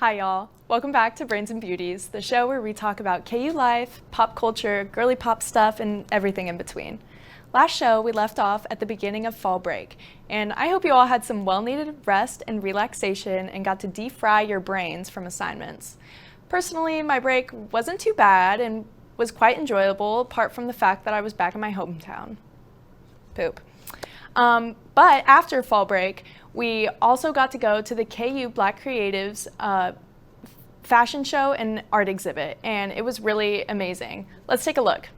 Hi y'all, welcome back to Brains and Beauties, the show where we talk about KU life, pop culture, girly pop stuff, and everything in between. Last show, we left off at the beginning of fall break, and I hope you all had some well-needed rest and relaxation and got to defry your brains from assignments. Personally, my break wasn't too bad and was quite enjoyable, apart from the fact that I was back in my hometown. Poop. But after fall break, we also got to go to the KU Black Creatives fashion show and art exhibit, and it was really amazing. Let's take a look.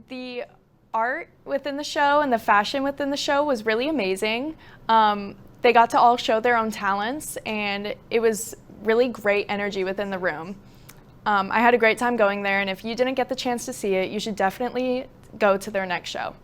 The art within the show and the fashion within the show was really amazing. They got to all show their own talents, and it was really great energy within the room. I had a great time going there, and if you didn't get the chance to see it, you should definitely go to their next show.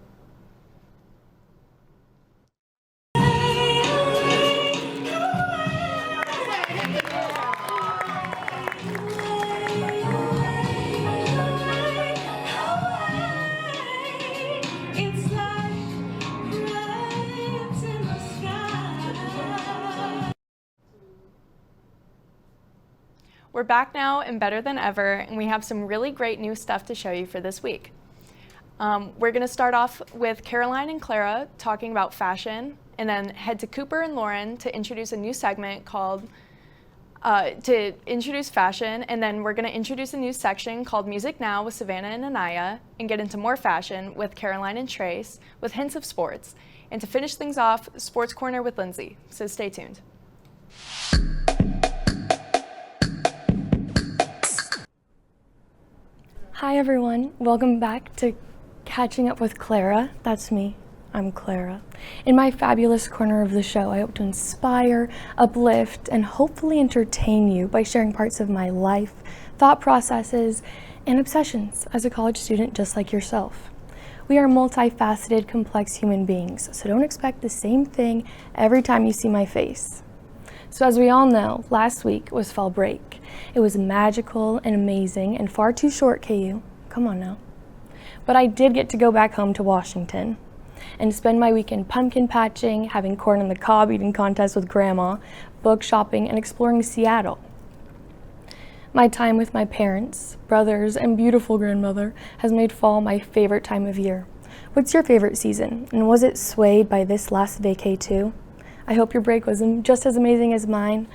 We're back now and better than ever, and we have some really great new stuff to show you for this week. We're going to start off with Caroline and Clara talking about fashion, and then head to Cooper and Lauren to introduce a new segment called to introduce fashion, and then we're going to introduce a new section called Music Now with Savannah and Anaya, and get into more fashion with Caroline and Trace with hints of sports, and to finish things off, Sports Corner with Lindsay. So stay tuned. Hi everyone, welcome back to Catching Up with Clara. That's me, I'm Clara. In my fabulous corner of the show, I hope to inspire, uplift, and hopefully entertain you by sharing parts of my life, thought processes, and obsessions as a college student just like yourself. We are multifaceted, complex human beings, so don't expect the same thing every time you see my face. So as we all know, last week was fall break. It was magical and amazing and far too short, KU. Come on now. But I did get to go back home to Washington and spend my weekend pumpkin patching, having corn on the cob eating contests with Grandma, book shopping, and exploring Seattle. My time with my parents, brothers, and beautiful grandmother has made fall my favorite time of year. What's your favorite season? And was it swayed by this last vacay too? I hope your break was just as amazing as mine.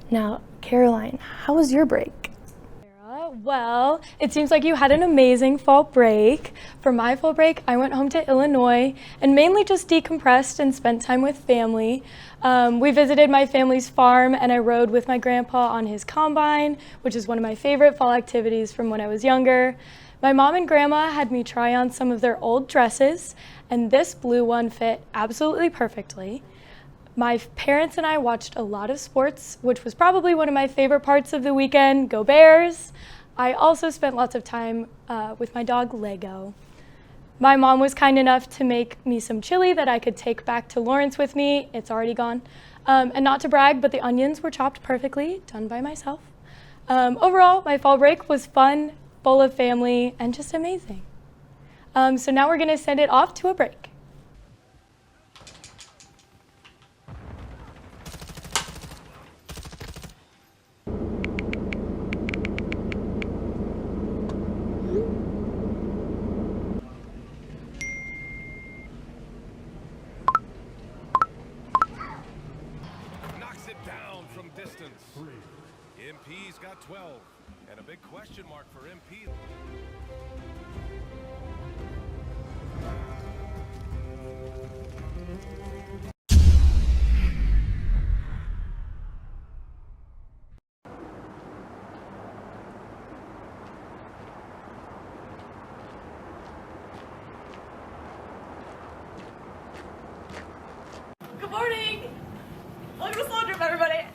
Now, Caroline, how was your break? Well, it seems like you had an amazing fall break. For my fall break, I went home to Illinois and mainly just decompressed and spent time with family. We visited my family's farm and I rode with my grandpa on his combine, which is one of my favorite fall activities from when I was younger. My mom and grandma had me try on some of their old dresses, and this blue one fit absolutely perfectly. My parents and I watched a lot of sports, which was probably one of my favorite parts of the weekend. Go Bears! I also spent lots of time with my dog, Lego. My mom was kind enough to make me some chili that I could take back to Lawrence with me. It's already gone. And not to brag, but the onions were chopped perfectly, done by myself. Overall, my fall break was fun, full of family, and just amazing. So now we're gonna send it off to a break. Distance. MP's got 12, and a big question mark for MP. Good morning! Welcome to Slow Drip, everybody!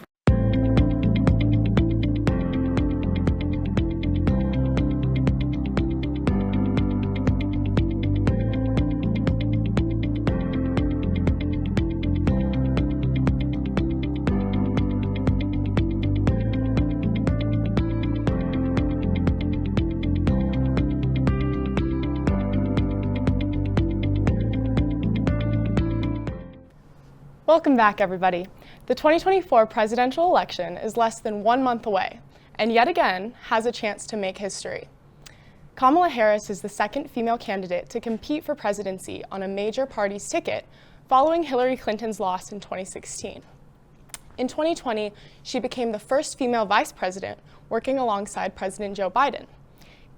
Welcome back, everybody. The 2024 presidential election is less than 1 month away, and yet again has a chance to make history. Kamala Harris is the second female candidate to compete for presidency on a major party's ticket following Hillary Clinton's loss in 2016. In 2020, she became the first female vice president working alongside President Joe Biden.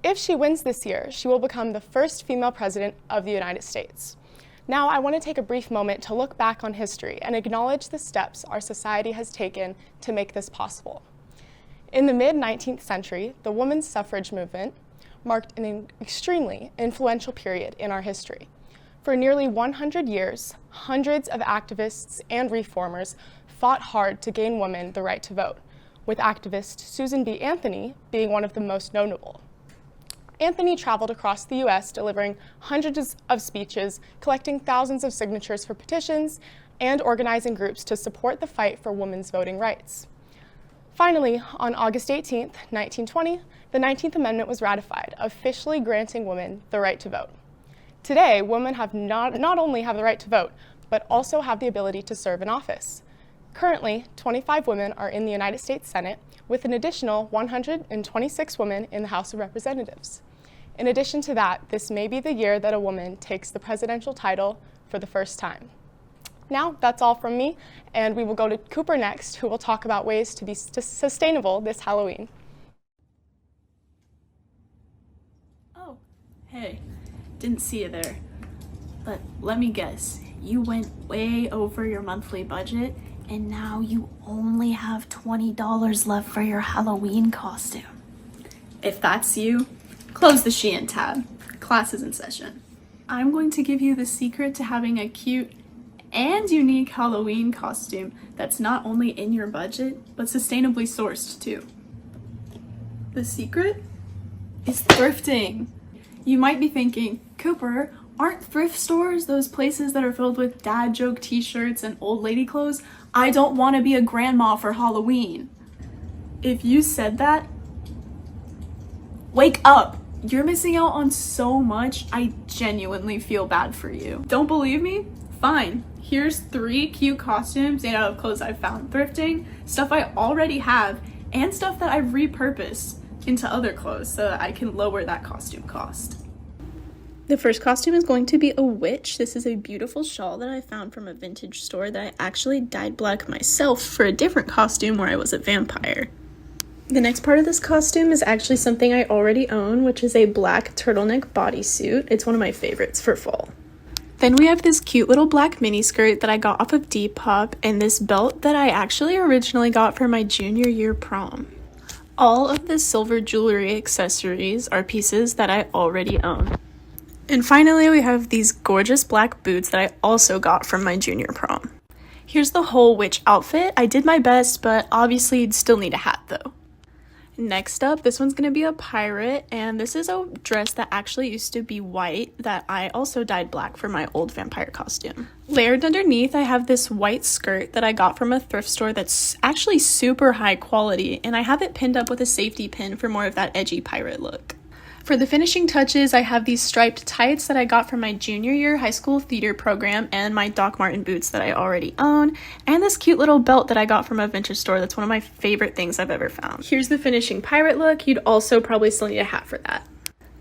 If she wins this year, she will become the first female president of the United States. Now, I want to take a brief moment to look back on history and acknowledge the steps our society has taken to make this possible. In the mid-19th century, the women's suffrage movement marked an extremely influential period in our history. For nearly 100 years, hundreds of activists and reformers fought hard to gain women the right to vote, with activist Susan B. Anthony being one of the most notable. Anthony traveled across the U.S. delivering hundreds of speeches, collecting thousands of signatures for petitions, and organizing groups to support the fight for women's voting rights. Finally, on August 18, 1920, the 19th Amendment was ratified, officially granting women the right to vote. Today, women have not only have the right to vote, but also have the ability to serve in office. Currently, 25 women are in the United States Senate, with an additional 126 women in the House of Representatives. In addition to that, this may be the year that a woman takes the presidential title for the first time. Now, that's all from me, and we will go to Cooper next, who will talk about ways to be sustainable this Halloween. Oh, hey, didn't see you there. But let me guess, you went way over your monthly budget, and now you only have $20 left for your Halloween costume. If that's you, close the Shein tab. Class is in session. I'm going to give you the secret to having a cute and unique Halloween costume that's not only in your budget, but sustainably sourced too. The secret is thrifting. You might be thinking, Cooper, aren't thrift stores those places that are filled with dad joke t-shirts and old lady clothes? I don't want to be a grandma for Halloween. If you said that, wake up. You're missing out on so much. I genuinely feel bad for you. Don't believe me? Fine. Here's 3 cute costumes made out of clothes I found thrifting, stuff I already have, and stuff that I've repurposed into other clothes so that I can lower that costume cost. The first costume is going to be a witch. This is a beautiful shawl that I found from a vintage store that I actually dyed black myself for a different costume where I was a vampire. The next part of this costume is actually something I already own, which is a black turtleneck bodysuit. It's one of my favorites for fall. Then we have this cute little black mini skirt that I got off of Depop, and this belt that I actually originally got for my junior year prom. All of the silver jewelry accessories are pieces that I already own. And finally, we have these gorgeous black boots that I also got from my junior prom. Here's the whole witch outfit. I did my best, but obviously you'd still need a hat though. Next up, this one's gonna be a pirate, and this is a dress that actually used to be white that I also dyed black for my old vampire costume. Layered underneath, I have this white skirt that I got from a thrift store that's actually super high quality, and I have it pinned up with a safety pin for more of that edgy pirate look. For the finishing touches, I have these striped tights that I got from my junior year high school theater program, and my Doc Marten boots that I already own, and this cute little belt that I got from a vintage store that's one of my favorite things I've ever found. Here's the finishing pirate look. You'd also probably still need a hat for that.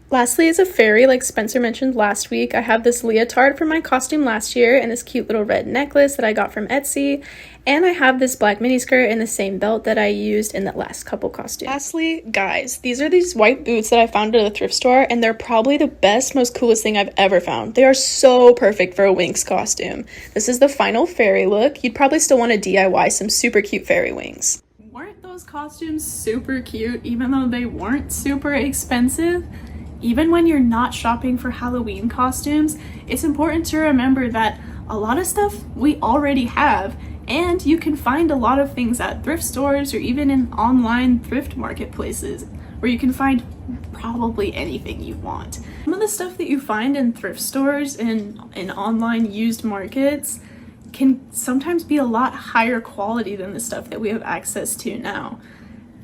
Lastly is a fairy, like Spencer mentioned last week. I have this leotard from my costume last year and this cute little red necklace that I got from Etsy. And I have this black miniskirt and the same belt that I used in that last couple costumes. Lastly, guys, these are these white boots that I found at a thrift store, and they're probably the best, most coolest thing I've ever found. They are so perfect for a Winx costume. This is the final fairy look. You'd probably still want to DIY some super cute fairy wings. Weren't those costumes super cute even though they weren't super expensive? Even when you're not shopping for Halloween costumes, it's important to remember that a lot of stuff we already have, and you can find a lot of things at thrift stores or even in online thrift marketplaces where you can find probably anything you want. Some of the stuff that you find in thrift stores and in online used markets can sometimes be a lot higher quality than the stuff that we have access to now.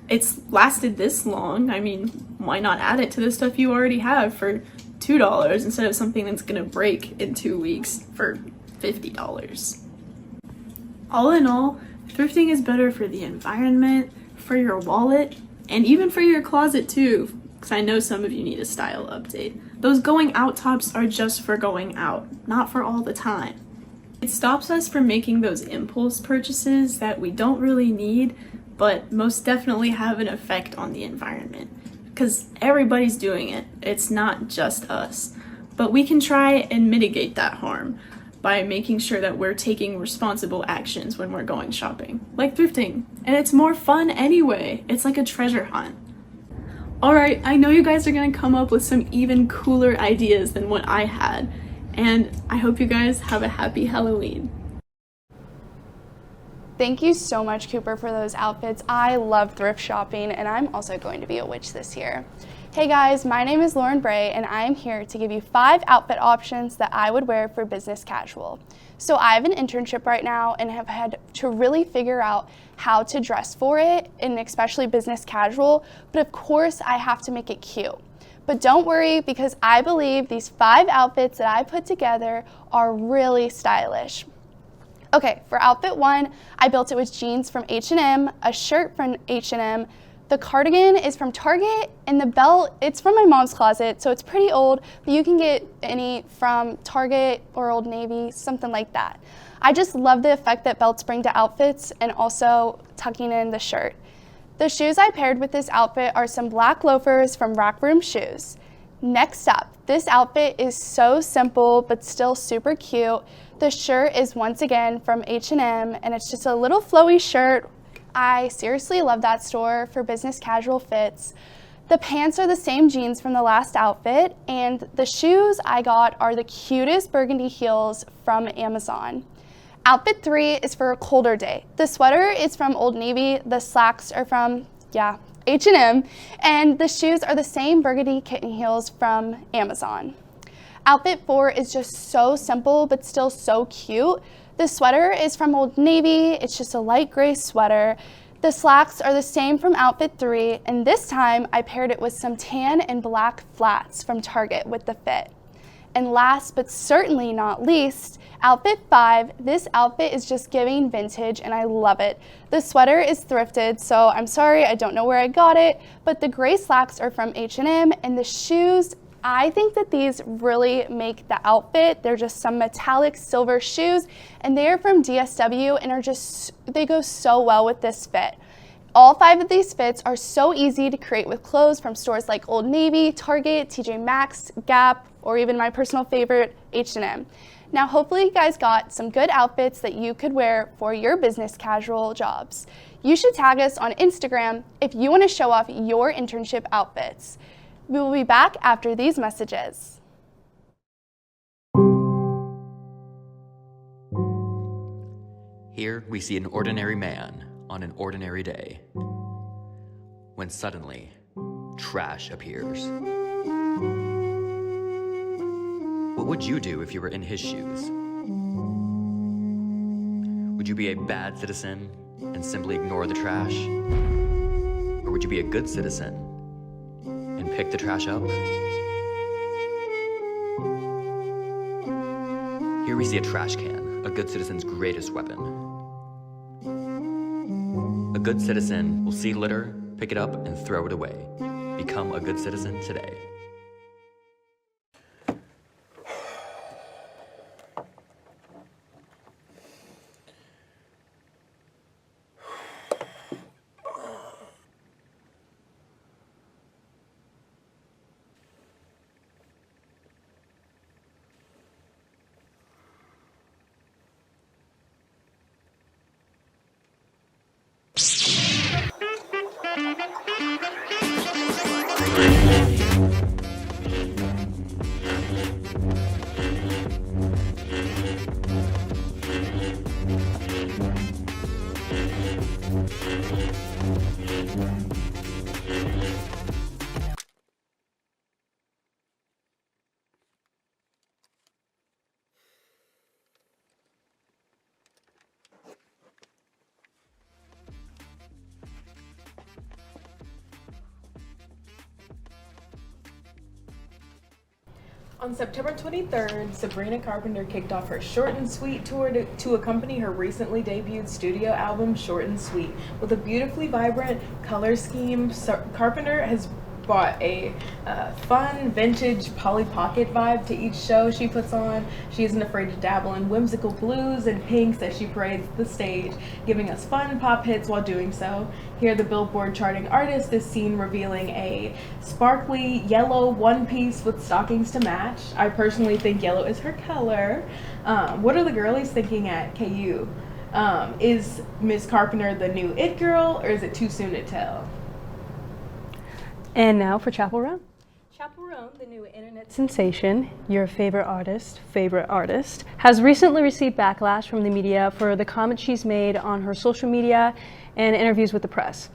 It's lasted this long. I mean, why not add it to the stuff you already have for $2 instead of something that's gonna break in 2 weeks for $50? All in all, thrifting is better for the environment, for your wallet, and even for your closet too, because I know some of you need a style update. Those going out tops are just for going out, not for all the time. It stops us from making those impulse purchases that we don't really need, but most definitely have an effect on the environment. Because everybody's doing it, it's not just us. But we can try and mitigate that harm by making sure that we're taking responsible actions when we're going shopping, like thrifting. And it's more fun anyway. It's like a treasure hunt. Alright, I know you guys are gonna come up with some even cooler ideas than what I had, and I hope you guys have a happy Halloween. Thank you so much, Cooper, for those outfits. I love thrift shopping, and I'm also going to be a witch this year. Hey guys, my name is Lauren Bray, and I am here to give you 5 outfit options that I would wear for business casual. So I have an internship right now and have had to really figure out how to dress for it, and especially business casual, but of course I have to make it cute. But don't worry, because I believe these 5 outfits that I put together are really stylish. Okay, for outfit 1, I built it with jeans from H&M, a shirt from H&M, the cardigan is from Target, and the belt, it's from my mom's closet, so it's pretty old, but you can get any from Target or Old Navy, something like that. I just love the effect that belts bring to outfits and also tucking in the shirt. The shoes I paired with this outfit are some black loafers from Rack Room Shoes. Next up, this outfit is so simple but still super cute. The shirt is once again from H&M, and it's just a little flowy shirt. I seriously love that store for business casual fits. The pants are the same jeans from the last outfit, and the shoes I got are the cutest burgundy heels from Amazon. Outfit 3 is for a colder day. The sweater is from Old Navy, the slacks are from, H&M, and the shoes are the same burgundy kitten heels from Amazon. Outfit 4 is just so simple but still so cute. The sweater is from Old Navy, it's just a light gray sweater. The slacks are the same from outfit 3, and this time I paired it with some tan and black flats from Target with the fit. And last but certainly not least, outfit 5, this outfit is just giving vintage and I love it. The sweater is thrifted, so I'm sorry, I don't know where I got it, but the gray slacks are from H&M, and the shoes, I think that these really make the outfit. They're just some metallic silver shoes, and they are from DSW and they go so well with this fit. All 5 of these fits are so easy to create with clothes from stores like Old Navy, Target, TJ Maxx, Gap, or even my personal favorite, H&M. Now, hopefully you guys got some good outfits that you could wear for your business casual jobs. You should tag us on Instagram if you want to show off your internship outfits. We will be back after these messages. Here we see an ordinary man on an ordinary day, when suddenly trash appears. What would you do if you were in his shoes? Would you be a bad citizen and simply ignore the trash? Or would you be a good citizen and pick the trash up? Here we see a trash can, a good citizen's greatest weapon. A good citizen will see litter, pick it up, and throw it away. Become a good citizen today. On September 23rd, Sabrina Carpenter kicked off her Short and Sweet tour to accompany her recently debuted studio album, Short and Sweet. With a beautifully vibrant color scheme, Carpenter has brought a fun, vintage Polly Pocket vibe to each show she puts on. She isn't afraid to dabble in whimsical blues and pinks as she parades the stage, giving us fun pop hits while doing so. Here, the Billboard charting artist is seen revealing a sparkly yellow one piece with stockings to match. I personally think yellow is her color. What are the girlies thinking at KU? Is Miss Carpenter the new it girl, or is it too soon to tell? And now for Chapel Roan. Chapel Roan, the new internet sensation, your favorite artist, has recently received backlash from the media for the comments she's made on her social media and interviews with the press.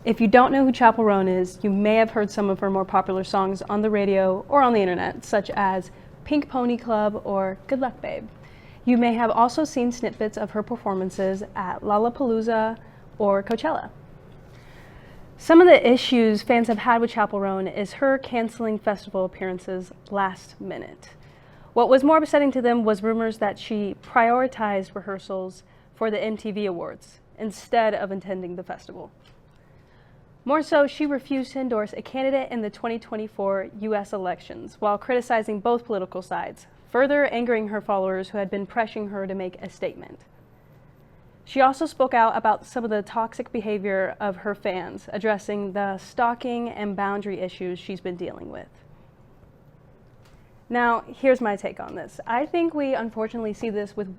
If you don't know who Chapel Roan is, you may have heard some of her more popular songs on the radio or on the internet, such as Pink Pony Club or Good Luck Babe. You may have also seen snippets of her performances at Lollapalooza or Coachella. Some of the issues fans have had with Chapel Roan is her canceling festival appearances last minute. What was more upsetting to them was rumors that she prioritized rehearsals for the MTV Awards instead of attending the festival. More so, she refused to endorse a candidate in the 2024 U.S. elections while criticizing both political sides, further angering her followers who had been pressuring her to make a statement. She also spoke out about some of the toxic behavior of her fans, addressing the stalking and boundary issues she's been dealing with. Now, here's my take on this. I think we unfortunately see this with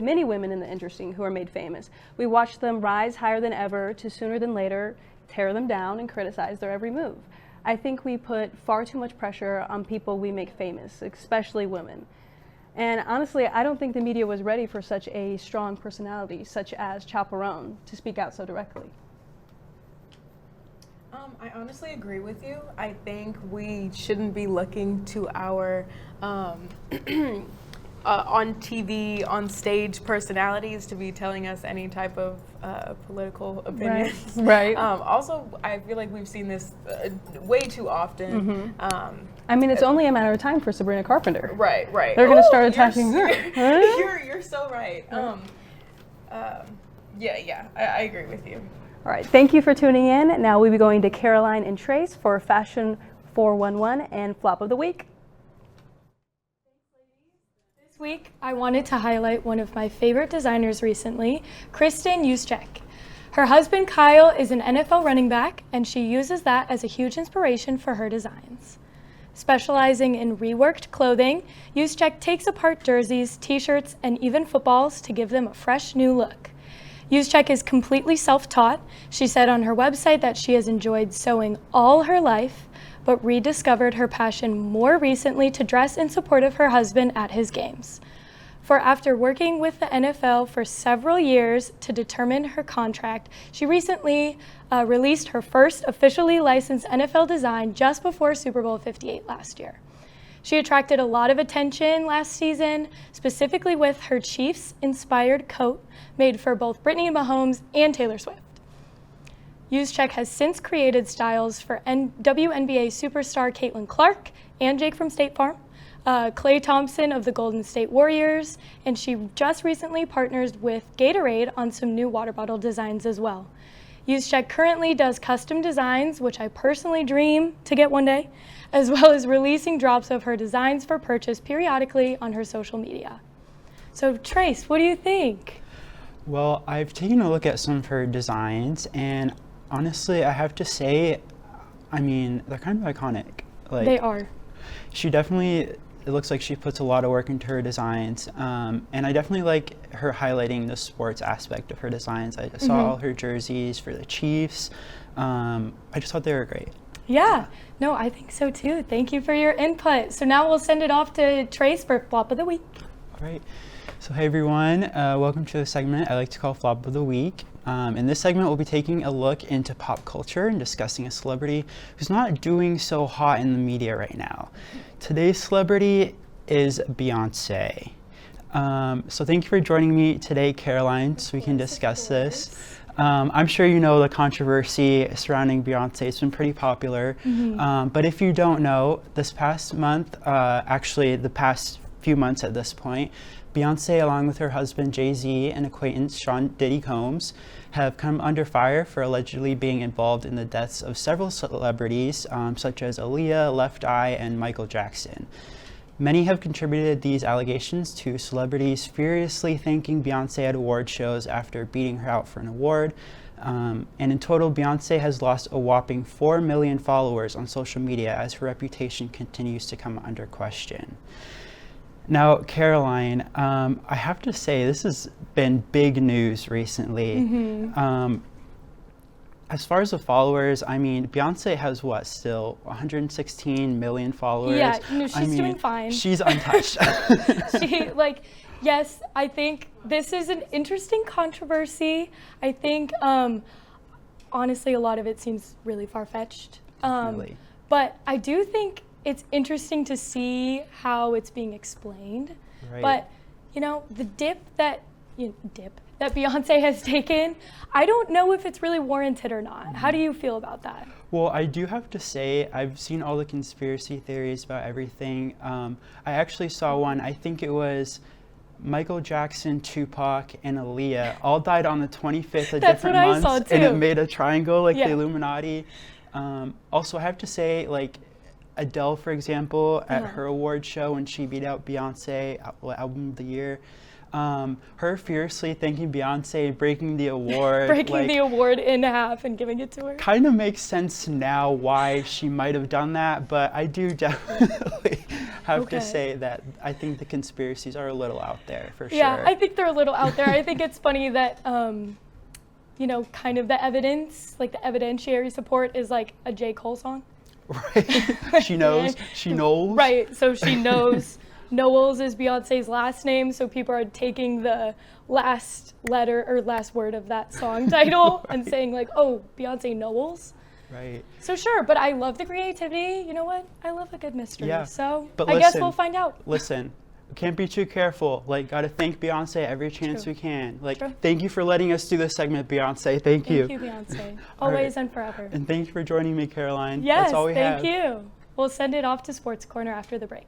many women in the industry who are made famous. We watch them rise higher than ever to sooner than later tear them down and criticize their every move. I think we put far too much pressure on people we make famous, especially women. And honestly, I don't think the media was ready for such a strong personality, such as Chapel Roan, to speak out so directly. I honestly agree with you. I think we shouldn't be looking to our on TV, on stage personalities to be telling us any type of political opinions. Right. Also, I feel like we've seen this way too often. Mm-hmm. I mean, it's only a matter of time for Sabrina Carpenter. Right. They're going to start attacking her. You're so right. I agree with you. All right, thank you for tuning in. Now we'll be going to Caroline and Trace for Fashion 411 and Flop of the Week. This week, I wanted to highlight one of my favorite designers recently, Kristen Juszczyk. Her husband, Kyle, is an NFL running back, and she uses that as a huge inspiration for her designs. Specializing in reworked clothing, Juszczyk takes apart jerseys, t-shirts, and even footballs to give them a fresh new look. Juszczyk is completely self-taught. She said on her website that she has enjoyed sewing all her life, but rediscovered her passion more recently to dress in support of her husband at his games. For after working with the NFL for several years to determine her contract, she recently released her first officially licensed NFL design just before Super Bowl 58 last year. She attracted a lot of attention last season, specifically with her Chiefs-inspired coat made for both Brittany Mahomes and Taylor Swift. Juszczyk has since created styles for WNBA superstar Caitlin Clark and Jake from State Farm, Klay Thompson of the Golden State Warriors, and she just recently partnered with Gatorade on some new water bottle designs as well. Juszczyk currently does custom designs, which I personally dream to get one day, as well as releasing drops of her designs for purchase periodically on her social media. So Trace, what do you think? Well, I've taken a look at some of her designs, and honestly, I have to say, I mean, they're kind of iconic. Like, they are. She definitely, it looks like she puts a lot of work into her designs, and I definitely like her highlighting the sports aspect of her designs. I saw all her jerseys for the Chiefs. I just thought they were great. Yeah, no, I think so too. Thank you for your input. So now we'll send it off to Trace for Flop of the Week. All right. So hey everyone, welcome to the segment I like to call Flop of the Week. In this segment, we'll be taking a look into pop culture and discussing a celebrity who's not doing so hot in the media right now. Today's celebrity is Beyonce. So thank you for joining me today, Caroline, so we can discuss this. I'm sure you know the controversy surrounding Beyonce. It's been pretty popular. But if you don't know, this past month, actually the past few months at this point, Beyonce, along with her husband Jay-Z and acquaintance Sean Diddy Combs, have come under fire for allegedly being involved in the deaths of several celebrities, such as Aaliyah, Left Eye, and Michael Jackson. Many have contributed these allegations to celebrities furiously thanking Beyonce at award shows after beating her out for an award. And in total, Beyonce has lost a whopping 4 million followers on social media as her reputation continues to come under question. Now, Caroline, I have to say this has been big news recently. As far as the followers, I mean, Beyonce has what, still 116 million followers? Yeah, no, she's doing fine. She's untouched. Yes, I think this is an interesting controversy. I think, honestly, a lot of it seems really far-fetched. Really? But I do think it's interesting to see how it's being explained. Right. But, you know, the dip that Beyonce has taken, I don't know if it's really warranted or not. How do you feel about that? Well, I do have to say, I've seen all the conspiracy theories about everything. I actually saw one, I think it was Michael Jackson, Tupac, and Aaliyah all died on the 25th of That's different what months. I saw too. And it made a triangle like Yeah. the Illuminati. Also, I have to say, like, Adele, for example, at her award show when she beat out Beyonce, Album of the Year, her fiercely thanking Beyonce, breaking the award. Breaking the award in half and giving it to her. Kind of makes sense now why she might have done that, but I do definitely have to say that I think the conspiracies are a little out there for sure. Yeah, I think they're a little out there. I think it's funny that, you know, kind of the evidence, like the evidentiary support is like a J. Cole song. Right. She knows. She knows. Right. So she knows. Knowles is Beyonce's last name, so people are taking the last letter or last word of that song title and saying like, oh, Beyonce Knowles. Right. So sure, but I love the creativity. You know what? I love a good mystery. Yeah. So But I guess we'll find out. Listen, can't be too careful. Like, gotta thank Beyonce every chance True. we can. Like, True. thank you for letting us do this segment, Beyonce. Thank you. Thank you, Beyonce. All Always right. and forever. And thank you for joining me, Caroline. Yes, That's all we have. thank you. We'll send it off to Sports Corner after the break.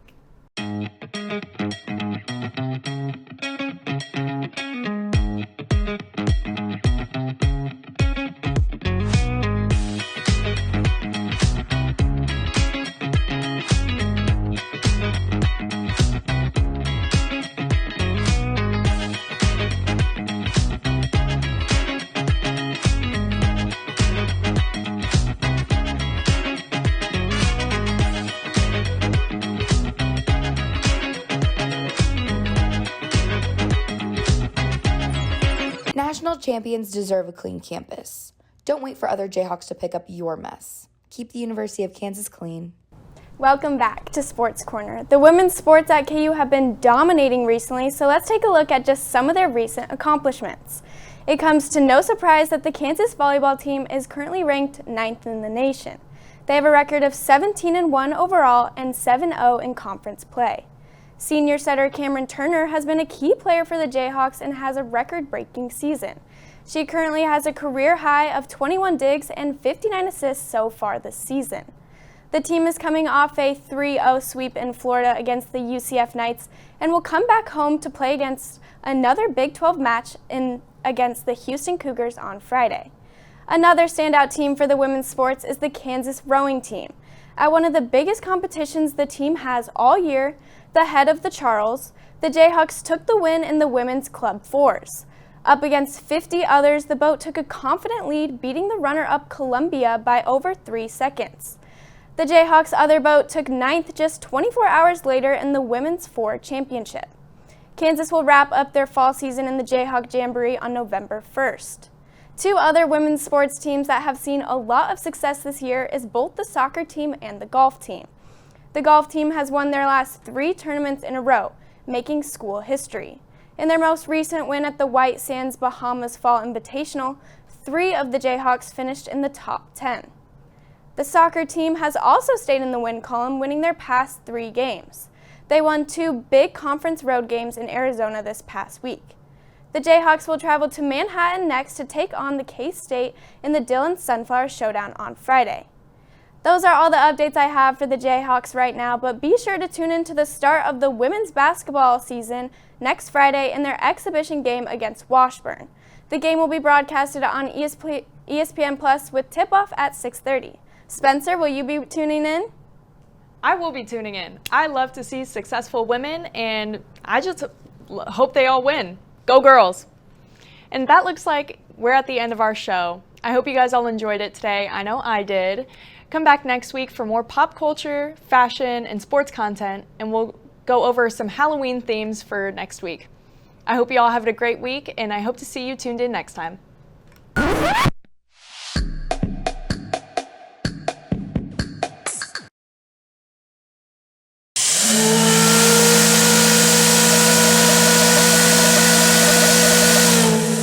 National champions deserve a clean campus. Don't wait for other Jayhawks to pick up your mess. Keep the University of Kansas clean. Welcome back to Sports Corner. The women's sports at KU have been dominating recently, so let's take a look at just some of their recent accomplishments. It comes to no surprise that the Kansas volleyball team is currently ranked 9th in the nation. They have a record of 17-1 overall and 7-0 in conference play. Senior setter Cameron Turner has been a key player for the Jayhawks and has a record-breaking season. She currently has a career high of 21 digs and 59 assists so far this season. The team is coming off a 3-0 sweep in Florida against the UCF Knights and will come back home to play against another Big 12 match against the Houston Cougars on Friday. Another standout team for the women's sports is the Kansas rowing team. At one of the biggest competitions the team has all year, the head of the Charles, the Jayhawks took the win in the women's club fours. Up against 50 others, the boat took a confident lead, beating the runner-up Columbia by over 3 seconds. The Jayhawks' other boat took 9th just 24 hours later in the Women's Four Championship. Kansas will wrap up their fall season in the Jayhawk Jamboree on November 1st. Two other women's sports teams that have seen a lot of success this year is both the soccer team and the golf team. The golf team has won their last 3 tournaments in a row, making school history. In their most recent win at the White Sands Bahamas Fall Invitational, 3 of the Jayhawks finished in the top 10. The soccer team has also stayed in the win column, winning their past 3 games. They won 2 big conference road games in Arizona this past week. The Jayhawks will travel to Manhattan next to take on the K-State in the Dillon Sunflower Showdown on Friday. Those are all the updates I have for the Jayhawks right now, but be sure to tune in to the start of the women's basketball season next Friday in their exhibition game against Washburn. The game will be broadcasted on ESPN Plus with tip-off at 6:30. Spencer, will you be tuning in? I will be tuning in. I love to see successful women, and I just hope they all win. Go girls! And that looks like we're at the end of our show. I hope you guys all enjoyed it today. I know I did. Come back next week for more pop culture, fashion, and sports content, and we'll go over some Halloween themes for next week. I hope you all have a great week, and I hope to see you tuned in next time.